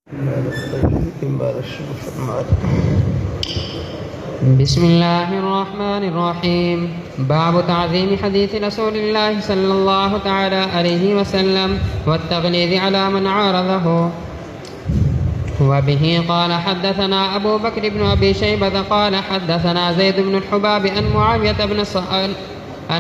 بسم الله الرحمن الرحيم. باب تعظيم حديث رسول الله صلى الله تعالى عليه وسلم والتغليظ على من عارضه. وبه قال حدثنا أبو بكر بن أبي شيبة قال حدثنا زيد بن الحباب عن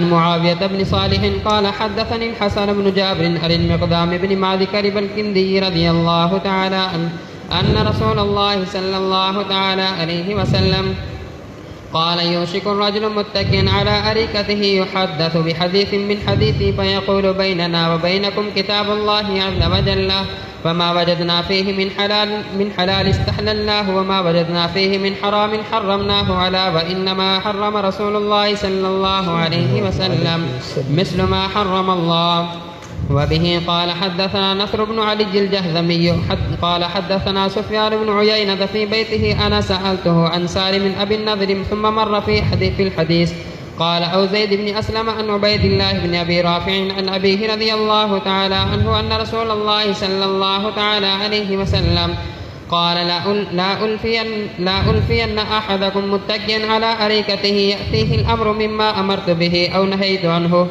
معاوية بن صالح قال حدثني الحسن بن جابر عن المقدام بن معد كرب الكندي رضي الله تعالى عنه أن رسول الله صلى الله تعالى عليه وسلم قال يوشك الرجل متكئا على أريكته يحدث بحديث من حديثي فيقول بيننا وبينكم كتاب الله عز وجل فما وجدنا فيه من حلال استحللناه وما وجدنا فيه من حرام حرمناه على وإنما حرم رسول الله صلى الله عليه وسلم مثل ما حرم الله. وبه قال حدثنا نصر بن علي الجهذمي قال حدثنا سفيان بن عيينة في بيته أنا سألته عن سالم أبي النضر ثم مر في الحديث قال أو زيد بن أسلم عن عبيد الله بن أبي رافع عن أبيه رضي الله تعالى عنه أن رسول الله صلى الله تعالى عليه وسلم قال لا ألفين أحدكم متكئا على أريكته يأتيه الأمر مما أمرت به أو نهيت عنه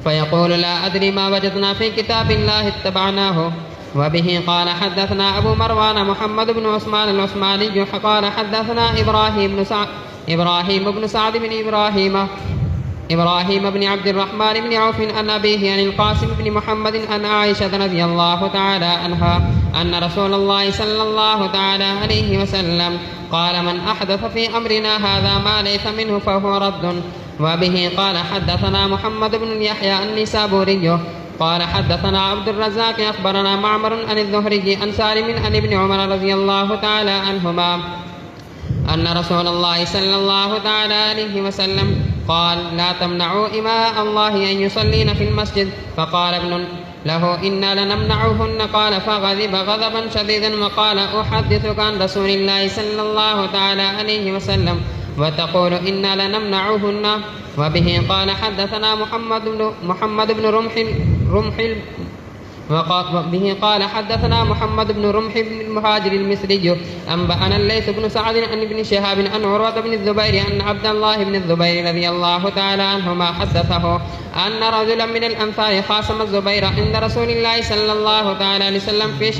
فيقول لا أدري ما وجدنا في كتاب الله اتبعناه. وبه قال حدثنا أبو مروان محمد بن عثمان العثماني قال حدثنا إبراهيم بن سعد بن إبراهيم بن عبد الرحمن بن عوف عن أبيه عن القاسم بن محمد عن عائشة رضي الله تعالى عنها أن رسول الله صلى الله تعالى عليه وسلم قال من أحدث في أمرنا هذا ما ليس منه فهو رد. وبه قال حدثنا محمد بن يحيى النسابوري قال حدثنا عبد الرزاق أخبرنا معمر عن الزهري عن سالم عن ابن عمر رضي الله تعالى عنهما أن رسول الله صلى الله تعالى عليه وسلم قال لا تمنعوا إماء الله أن يصلين في المسجد فقال ابن له إنا لنمنعهن قال فغضب غضبا شديدا وقال أحدثك عن رسول الله صلى الله تعالى عليه وسلم وتقول إنا لنمنعهن. وبه قال حدثنا محمد بن رمح وبه قال حدثنا محمد بن رمح بن المهاجر المصري أنبأنا الليث بن سعد عن ابن شهاب عن عروة بن الزبير أن عبد الله بن الزبير رضي الله تعالى عنهما حدثه أن رجلا من الأنصار خاصم الزبير عند رسول الله صلى الله تعالى عليه وسلم في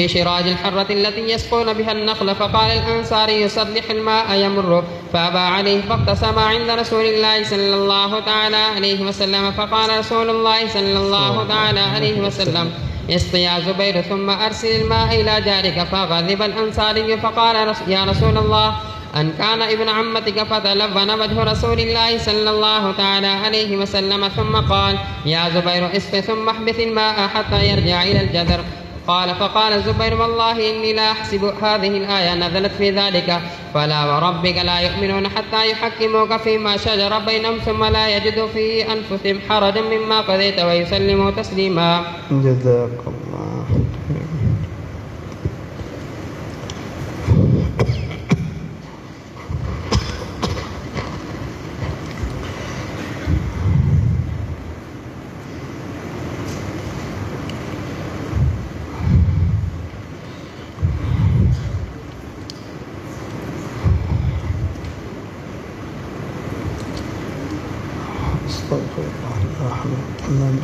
شراج الحرة التي يسقون بها النخل فقال الأنصاري يصلح الماء يمر فأبى عليه فاقتسم عند رسول الله صلى الله تعالى عليه وسلم فقال رسول الله صلى الله تعالى عليه وسلم اسق يا زبير ثم أرسل الماء إلى جارك. فغضب الأنصاري فقال يا رسول الله أن كان ابن عمتك فتلون وجه رسول الله صلى الله تعالى عليه وسلم ثم قال يا زبير اسق ثم احبث الماء حتى يرجع إلى الجدر. فقال الزبير والله إني لا أحسب هذه الآية نزلت في ذلك فلا وربك لا يؤمنون حتى يحكموك فيما شجر بينهم ثم لا يجدوا في أنفسهم حرجا مما قضيت ويسلموا تسليما. جزاك الله. استغفر الله الرحمن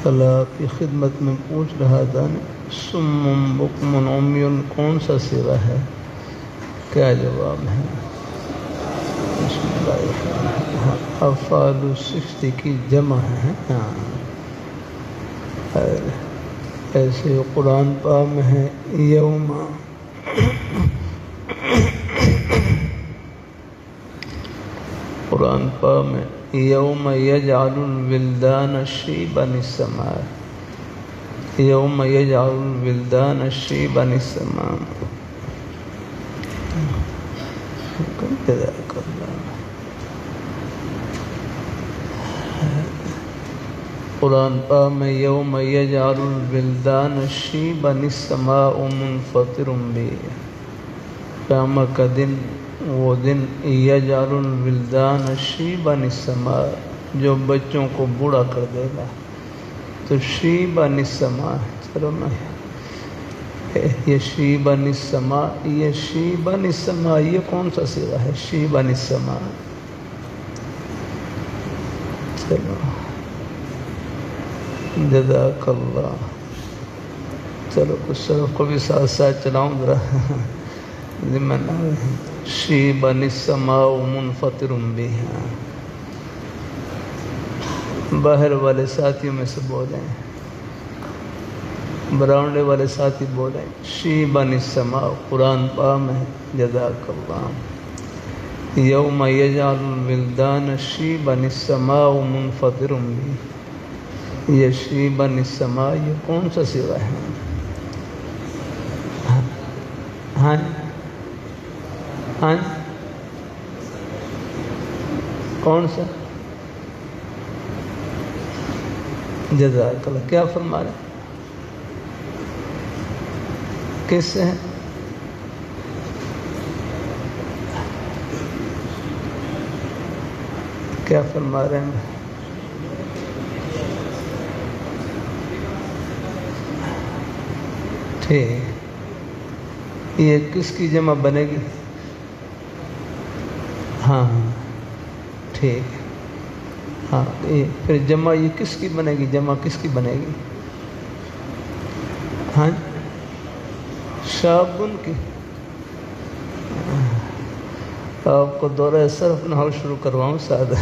کلا کی خدمت میں پوچھ رہا تھا سم بکم عمی کون سا صیغہ ہے؟ کیا جواب ہے؟ بسم اللہ الرحمن الرحیم. افعال صفت کی جمع ہے. ہاں ایسے قرآن پاک میں ہے یوم. قرآن پاک میں یوم یجعل الولدان شیبا السماء. یوم یجعل الولدان شیبا السماء. جزاک اللہ. قرآن پاک میں یوم یجعل الولدان شیبا السماء منفطر به. قیامت کا دن وہ دن یجعل الولدان شیبا السماء جو بچوں کو بوڑھا کر دے گا. تو شیبا السماء چلو نا یہ شیبا السماء یہ شیبا السماء یہ کون سا صیغہ ہے؟ شیبا السماء. چلو جزاک اللہ. چلو کچھ صرف کو بھی ساتھ ساتھ چلاؤں ذرا ذمہ شیبا السماء منفطر بها. باہر والے ساتھیوں میں سے بولیں، براؤنڈے والے ساتھی بولیں شیبا السماء. قرآن پاک میں جزاک اللہ. یوم یجعل الولدان شیبا السماء منفطر به. یہ شیبا السماء یہ کون سا صیغہ ہے؟ ہاں ہاں کون سا؟ جزاک اللہ. کیا فرما رہے؟ کس سے ہے؟ کیا فرما رہے ہیں؟ ٹھیک. یہ کس کی جمع بنے گی؟ ہاں ٹھیک. ہاں پھر جمع یہ کس کی بنے گی؟ جمع کس کی بنے گی؟ ہاں شابن کی. آپ کو دورہ صرف نحو شروع کرواؤں سادہ.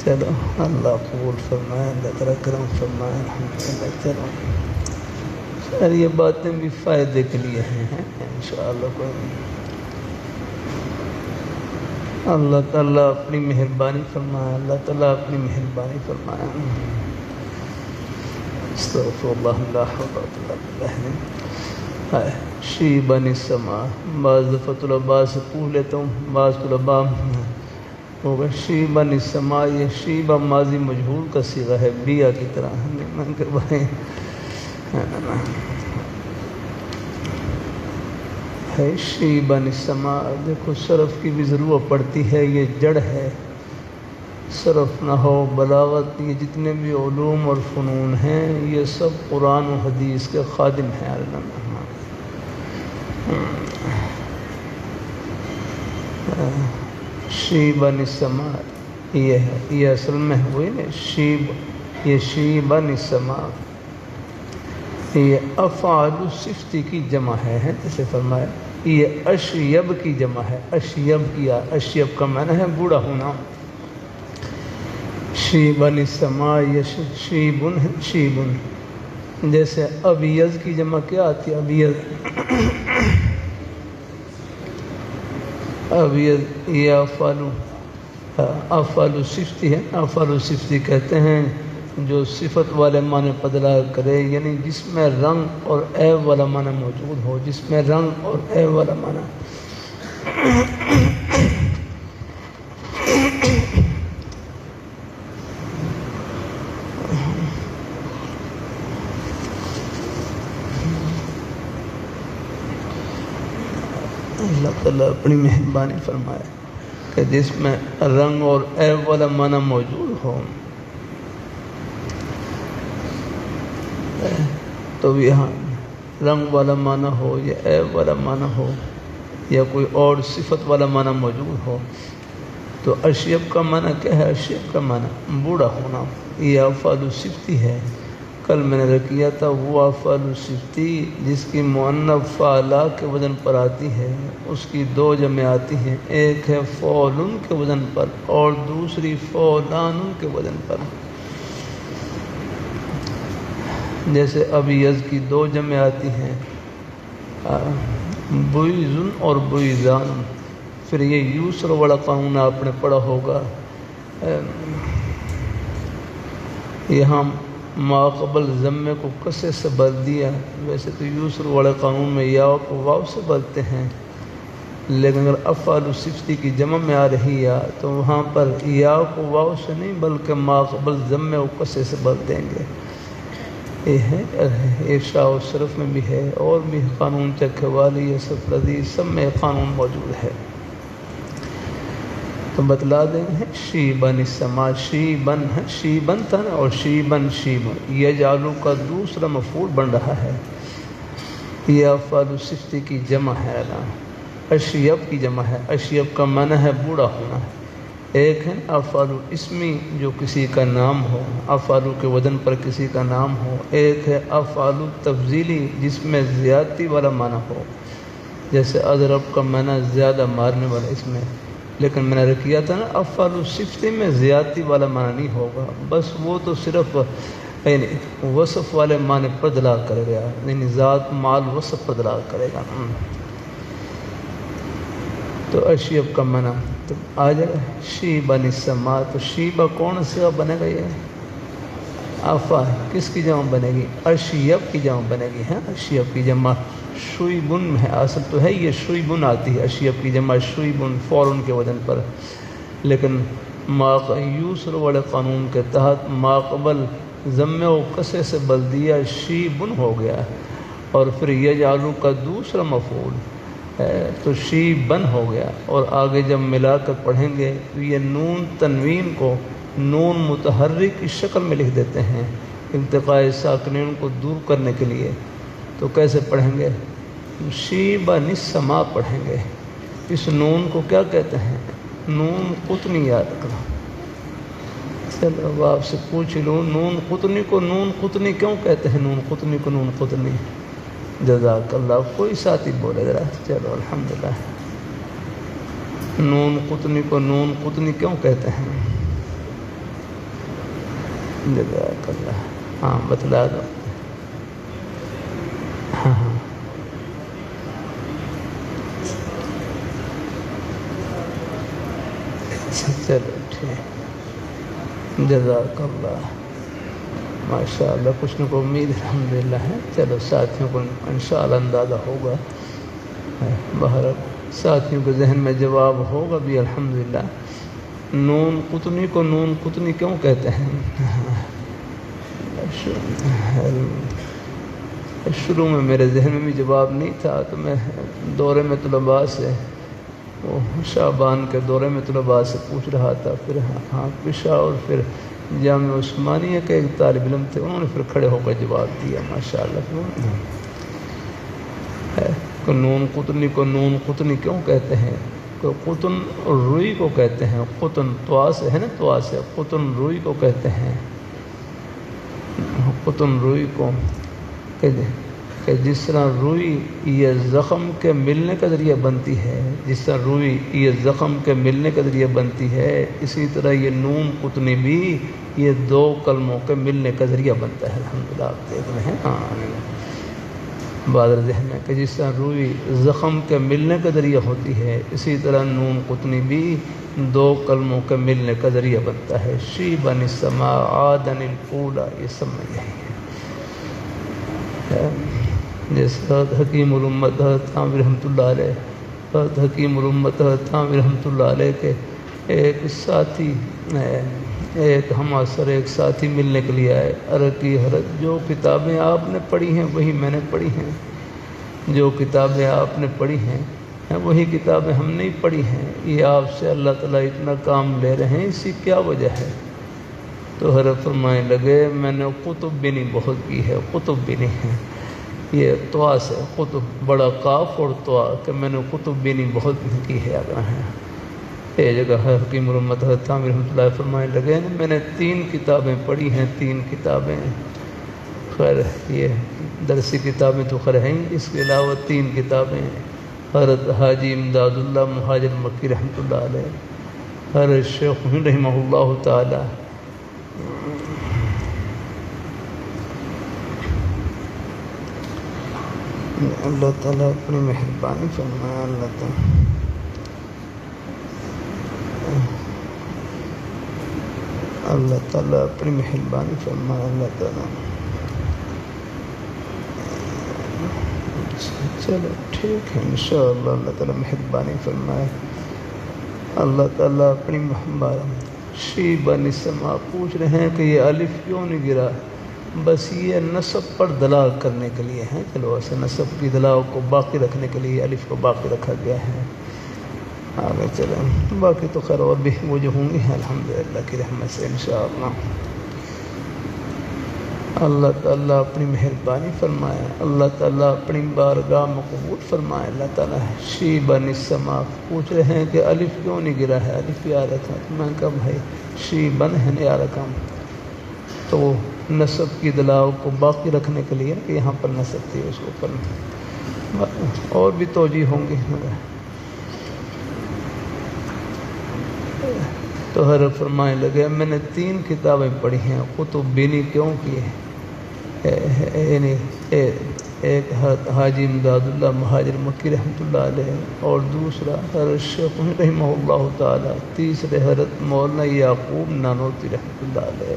چلو اللہ قبول فرمائے، اللہ تعالیٰ کرم فرمائے. الحمدللہ. چلو سر یہ باتیں بھی فائدے کے لیے ہیں انشاءاللہ. کوئی اللہ تعالیٰ اپنی مہربانی فرمائے، اللہ تعالیٰ اپنی مہربانی فرمائے. استغفر اللہ لا حول ولا قوة. شیبا السماء بعض دفعہ طلباء سے پوچھ لیتا ہوں، بعض طلباء ہوگا شیبا السماء یہ شیبا ماضی مجہول کا صیغہ ہے بیا کی طرح. میں کہ بھائی ہے شیبا السماء. دیکھو صرف کی بھی ضرورت پڑتی ہے، یہ جڑ ہے. صرف نحو بلاغت یہ جتنے بھی علوم اور فنون ہیں یہ سب قرآن و حدیث کے خادم ہیں. شیبا السماء یہ ہے، یہ اصل میں ہوئی نا شیب. یہ شیبا السماء یہ افعال صفت کی جمع ہے. جیسے فرمایا یہ اشیب کی جمع ہے. اشیب کیا، اشیب کا معنی ہے بوڑھا ہونا. شیبا السماء یہ شیبن ہے. شیبن جیسے ابیض کی جمع کیا آتی ہے؟ ابیض. ابیض یہ افعال صفتی ہے. افعال صفتی کہتے ہیں جو صفت والے معنی بدلا کرے، یعنی جس میں رنگ اور عیب والا معنی موجود ہو. جس میں رنگ اور عیب والا معنی. اللہ تعالیٰ اپنی مہربانی فرمائے کہ جس میں رنگ اور عیب والا معنی موجود ہو تو یہاں رنگ والا معنی ہو یا عیب والا معنی ہو یا کوئی اور صفت والا معنی موجود ہو تو اشیب کا معنی کیا ہے؟ اشیب کا معنی بوڑھا ہونا. یہ افعال صفتی ہے. کل میں نے رکیا تھا وہ افعال صفتی جس کی مؤنث فعلا کے وزن پر آتی ہے، اس کی دو جمع آتی ہیں، ایک ہے فعلن کے وزن پر اور دوسری فعلان کے وزن پر۔ جیسے ابیض کی دو جمع آتی ہیں، بویزن اور بویزان۔ پھر یہ یسر والا قانون آپ نے پڑھا ہوگا، یہاں ما قبل ضمے کو کسے سے بدل دیا۔ ویسے تو یسر والے قانون میں یا کو واو سے بدلتے ہیں، لیکن اگر افعال صفتی کی جمع میں آ رہی یا تو وہاں پر یا کو واو سے نہیں بلکہ ما قبل ضمے کو کسے سے بدل دیں گے۔ یہ ہے ارشاء و صرف میں بھی ہے، اور بھی قانون چکھے والی یا سفردی سب میں قانون موجود ہے۔ تو بتلا دیں گے شیبن السما، شیبن ہے، شیبن تھا نا، اور شیبن شیبن یجعلو کا دوسرا مفعول بن رہا ہے۔ یہ افعال صفتی کی جمع ہے نا، اشیب کی جمع ہے۔ اشیب کا معنی ہے بوڑھا ہونا۔ ایک ہے افعال اسمی جو کسی کا نام ہو، افعال کے وزن پر کسی کا نام ہو۔ ایک ہے افعال تفضیلی جس میں زیادتی والا معنی ہو، جیسے اضرب کا معنی زیادہ مارنے والا، اس میں لیکن میں نے رکھیا تھا نا افعال صفتی میں زیادتی والا معنی نہیں ہوگا، بس وہ تو صرف یعنی وصف والے معنی پر دلالت کرے گا، یعنی ذات مال وصف پر دلالت کرے گا۔ تو اشیب کا معنی تو آ جائے گا شیبن السما، تو شیبہ کون سے بنے گا؟ یہ افا کس کی جمع بنے گی؟ اشیب کی جمع بنے گی۔ ہے اشیب کی جمع شویبن ہے، اصل تو ہے یہ شویبن آتی ہے، اشیب کی جمع شویبن فوراً کے وزن پر، لیکن یسر والے قانون کے تحت ما قبل ضمے و کسے سے بدل دیا، شیبن ہو گیا، اور پھر یجعلو کا دوسرا مفعول ہے تو شیبن ہو گیا۔ اور آگے جب ملا کر پڑھیں گے تو یہ نون تنوین کو نون متحرک کی شکل میں لکھ دیتے ہیں التقاء ساکنین کو دور کرنے کے لیے۔ تو کیسے پڑھیں گے؟ شیبن السما پڑھیں گے۔ اس نون کو کیا کہتے ہیں؟ نون قطنی یاد رکھنا۔ چلو اب آپ سے پوچھ لوں، نون قطنی کو نون قطنی کیوں کہتے ہیں؟ نون قطنی کو نون قطنی، جزاک اللہ۔ کوئی ساتھی بولے ذرا، چلو الحمدللہ۔ نون قطنی کو نون قطنی کیوں کہتے ہیں؟ جزاک اللہ۔ ہاں بتلا دو۔ ہاں چلو ٹھیک، جزاک اللہ، ماشاء اللہ۔ کچھ نہ کوئی امید الحمدللہ ہے۔ چلو ساتھیوں کو انشاءاللہ اندازہ ہوگا، بہر ساتھیوں کے ذہن میں جواب ہوگا بھی الحمدللہ۔ نون قطنی کو نون قطنی کیوں کہتے ہیں؟ شروع میں میرے ذہن میں بھی جواب نہیں تھا، تو میں دورے میں طلباء سے، وہ شعبان کے دورے میں طلباء سے پوچھ رہا تھا، پھر ہاں پشا، اور پھر جامعہ عثمانیہ کے ایک طالب علم تھے، انہوں نے پھر کھڑے ہو کر جواب دیا ماشاءاللہ۔ نون قطنی کو نون قطنی کیوں کہتے ہیں؟ کہ قطن روئی کو کہتے ہیں، قطن طوا سے ہے نا، طوا سے قطن روئی کو کہتے ہیں۔ قطن روئی کو کہ جس طرح روئی یہ زخم کے ملنے کا ذریعہ بنتی ہے، جس طرح روئی یہ زخم کے ملنے کا ذریعہ بنتی ہے، اسی طرح یہ نون قطنی بھی یہ دو کلموں کے ملنے کا ذریعہ بنتا ہے۔ الحمدللہ آپ دیکھ رہے ہیں، ہاں بادر ذہن میں کہ جس طرح روئی زخم کے ملنے کا ذریعہ ہوتی ہے، اسی طرح نون قطنی بھی دو کلموں کے ملنے کا ذریعہ بنتا ہے۔ شیبن السما عادن الاولی، یہ سب میں یہی ہے۔ جیسے حکیم الامت تھانوی رحمۃ اللہ علیہ، حکیم الامت تھانوی رحمۃ اللہ علیہ کے ایک ساتھی، ایک ہماسر ایک ساتھی ملنے کے لیے آئے۔ عرقی حرت، جو کتابیں آپ نے پڑھی ہیں وہی میں نے پڑھی ہیں، جو کتابیں آپ نے پڑھی ہیں وہی کتابیں ہم نہیں پڑھی ہیں، یہ آپ سے اللہ تعالیٰ اتنا کام لے رہے ہیں، اس کی کیا وجہ ہے؟ تو حضرت فرمانے لگے میں نے کتب بینی بہت کی ہے، کتب بینی ہے، یہ طوا سے قطب بڑا قاف اور طوا، کہ میں نے کتب بینی بہت کی ہے۔ یہ جگہ ہے حکیم الامت تھانوی رحمۃ اللہ فرمانے لگے میں نے 3 کتابیں پڑھی ہیں، 3 کتابیں، خیر یہ درسی کتابیں تو خیر ہیں، اس کے علاوہ 3 کتابیں ہیں، حضرت حاجی امداد اللہ مہاجر مکی رحمۃ اللہ علیہ، حضرت شیخ رحمہ اللہ تعالی۔ اللہ تعالیٰ اپنی مہربانی فرمائے، اللہ تعالیٰ اپنی مہربانی فرمائے، اللہ تعالیٰ۔ چلو ٹھیک ہے انشاءاللہ، اللہ تعالیٰ مہربانی فرمائے، اللہ تعالیٰ اپنی شی بن سما پوچھ رہے ہیں کہ یہ الف کیوں نہیں گرا؟ بس یہ نصب پر دلال کرنے کے لیے ہیں، چلو ایسے نصب کی دلاؤ کو باقی رکھنے کے لیے الف کو باقی رکھا گیا ہے۔ آگے چلیں، باقی تو خیر اور بھی وہ جو ہوں گی الحمدللہ کی رحمت سے انشاءاللہ۔ اللہ تعالیٰ اپنی مہربانی فرمائے، اللہ تعالیٰ اپنی بارگاہ مقبول فرمائے۔ اللہ تعالیٰ شی بن السما پوچھ رہے ہیں کہ الف کیوں نہیں گرا ہے، الف یا رکھا؟ میں کہا بھائی شی بن ہے یا رکھا، تو نصب کی دلاؤ کو باقی رکھنے کے لیے کہ یہاں پر نصب تھی اس کو پر اور بھی توجیہ ہوں گی۔ تو حضرت فرمائے لگے میں نے 3 کتابیں پڑھی ہیں، کتب بینی کیوں کی ہے، یعنی ایک حاجی امداد اللہ مہاجر مکی رحمۃ اللہ علیہ، اور دوسرا حضرت شیخ رحمہ اللہ تعالیٰ، تیسرے حضرت مولانا یعقوب نانوتوی رحمۃ اللہ علیہ۔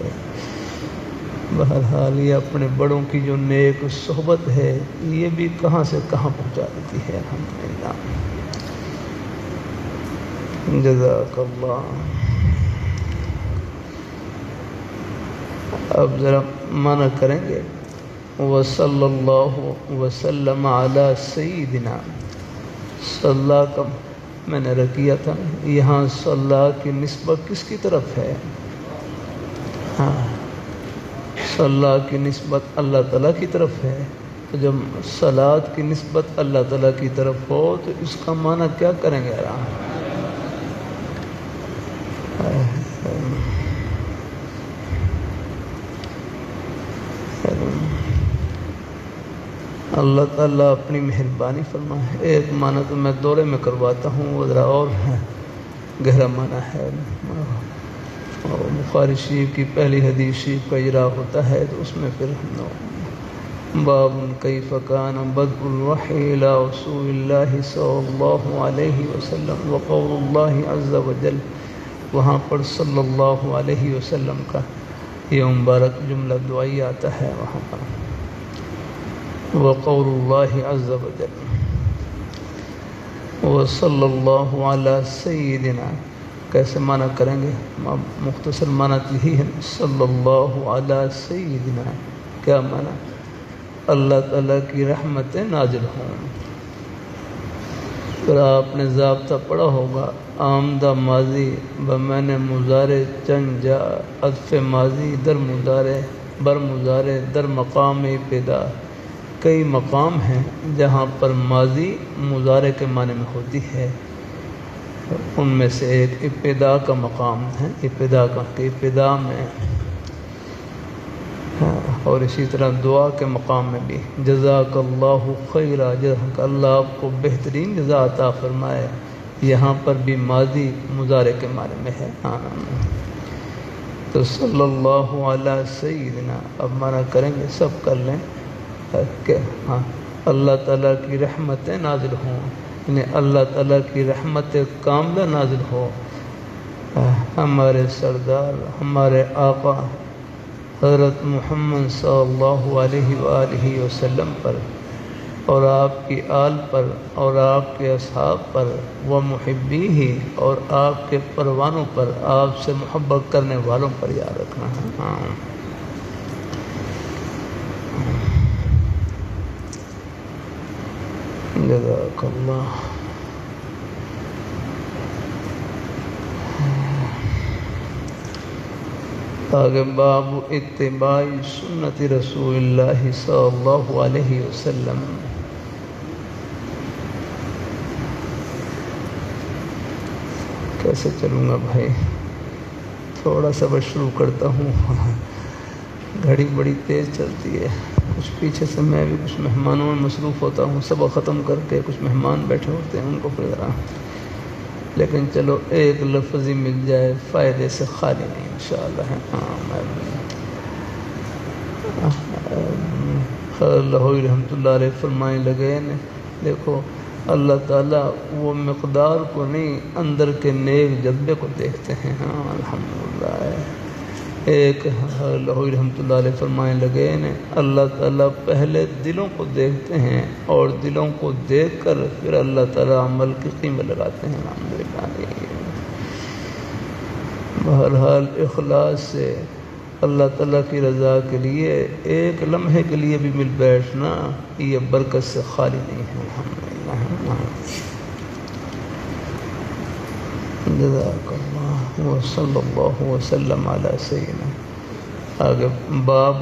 بہرحال یہ اپنے بڑوں کی جو نیک صحبت ہے یہ بھی کہاں سے کہاں پہنچا دیتی ہے، الحمدللہ۔ جزاک اللہ۔ اب ذرا معنی کریں گے، وصلی اللہ وسلم علی سیدنا، صلی کا میں نے رکھیا تھا، یہاں صلی کی نسبت کس کی طرف ہے؟ ہاں صلی کی نسبت اللہ تعالیٰ کی طرف ہے، تو جب صلاۃ کی نسبت اللہ تعالیٰ کی طرف ہو تو اس کا معنی کیا کریں گے؟ اللہ تعالیٰ اپنی مہربانی فرمائے۔ ایک معنی تو میں دورے میں کرواتا ہوں، وہ ذرا اور گہرا معنی ہے۔ بخاری شریف کی پہلی حدیث شریف کا اجرا ہوتا ہے تو اس میں پھر باب کیف کان بدء الوحی الی رسول اللہ صلی اللہ علیہ وسلم وقول اللہ عز وجل، وہاں پر صلی اللہ علیہ وسلم کا یہ مبارک جملہ دعائی آتا ہے، وہاں پر وقول اللہ عز وجل وصلی اللہ علی سیدنا، کیسے معنی کریں گے؟ مختصر معنی یہی ہے، صلی اللہ علی سیدنا، کیا معنی؟ اللہ تعالیٰ کی رحمتیں نازل ہوں۔ پھر آپ نے ضابطہ پڑھا ہوگا، آمدہ ماضی بمعنی مضارع چن جا، عطف ماضی در مضارع بر مضارع در مقام ابتدا۔ کئی مقام ہیں جہاں پر ماضی مضارع کے معنی میں ہوتی ہے، ان میں سے ایک ابتدا کا مقام ہے، ابتدا میں، اور اسی طرح دعا کے مقام میں بھی، جزاک اللہ خیرہ، جزاک اللہ آپ کو بہترین جزا عطا فرمائے، یہاں پر بھی ماضی مضارع کے معنی میں ہے۔ تو صلی اللہ علی سیدنا، اب معنی کریں گے، سب کر لیں کہ ہاں اللہ تعالیٰ کی رحمتیں نازل ہوں، یعنی اللہ تعالیٰ کی رحمت کاملہ نازل ہو ہمارے سردار، ہمارے آقا حضرت محمد صلی اللہ علیہ وآلہ وسلم پر، اور آپ کی آل پر، اور آپ کے اصحاب پر، و محبی ہی، اور آپ کے پروانوں پر، آپ سے محبت کرنے والوں پر یاد رکھنا ہے۔ ہاں جزاک اللہ۔ آگے باب اتباع سنت رسول اللہ صلی اللہ علیہ وسلم۔ کیسے چلوں گا بھائی؟ تھوڑا سا بس شروع کرتا ہوں، گھڑی بڑی تیز چلتی ہے، کچھ پیچھے سے میں بھی کچھ مہمانوں میں مصروف ہوتا ہوں، سبق ختم کر کے کچھ مہمان بیٹھے ہوتے ہیں ان کو پھر ذرا، لیکن چلو ایک لفظ ہی مل جائے فائدے سے خالی نہیں انشاءاللہ ہے۔ لاہوری رحمۃ اللہ علیہ فرمائیں لگے نے، دیکھو اللہ تعالیٰ وہ مقدار کو نہیں، اندر کے نیک جذبے کو دیکھتے ہیں۔ ہاں الحمدللہ ایک لاہوری رحمۃ اللہ علیہ فرمائیں لگے نے، اللہ تعالیٰ پہلے دلوں کو دیکھتے ہیں اور دلوں کو دیکھ کر پھر اللہ تعالیٰ عمل کی قیمت لگاتے ہیں۔ الحمدللہ بہرحال اخلاص سے اللہ تعالیٰ کی رضا کے لیے ایک لمحے کے لیے بھی مل بیٹھنا یہ برکت سے خالی نہیں ہے۔ الحمدللہ جزاک اللہ وصلی اللہ وسلم علی سیدنا۔ آگے باب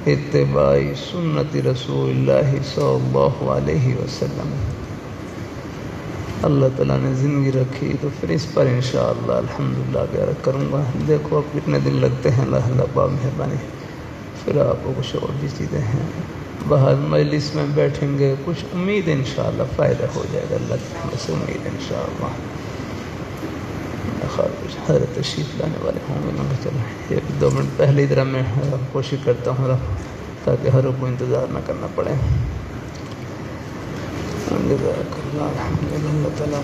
اتباع سنت رسول اللہ صلی اللہ علیہ وسلم۔ اللہ تعالیٰ نے زندگی رکھی تو پھر اس پر انشاءاللہ الحمدللہ غیر کروں گا۔ دیکھو اب کتنے دن لگتے ہیں، اللہ پاک مہربانی، پھر آپ کو کچھ اور بھی چیزیں ہیں۔ باہر مجلس میں بیٹھیں گے، کچھ امید انشاءاللہ فائدہ ہو جائے گا، اللہ کی رحمت سے امید انشاءاللہ۔ کچھ حضرت تشریف لانے والے ہوں گے نا، چلو 1-2 منٹ پہلے ہی ذرا میں کوشش کرتا ہوں تاکہ ہر کو انتظار نہ کرنا پڑے۔ جزاک اللہ الحمدللہ تعالیٰ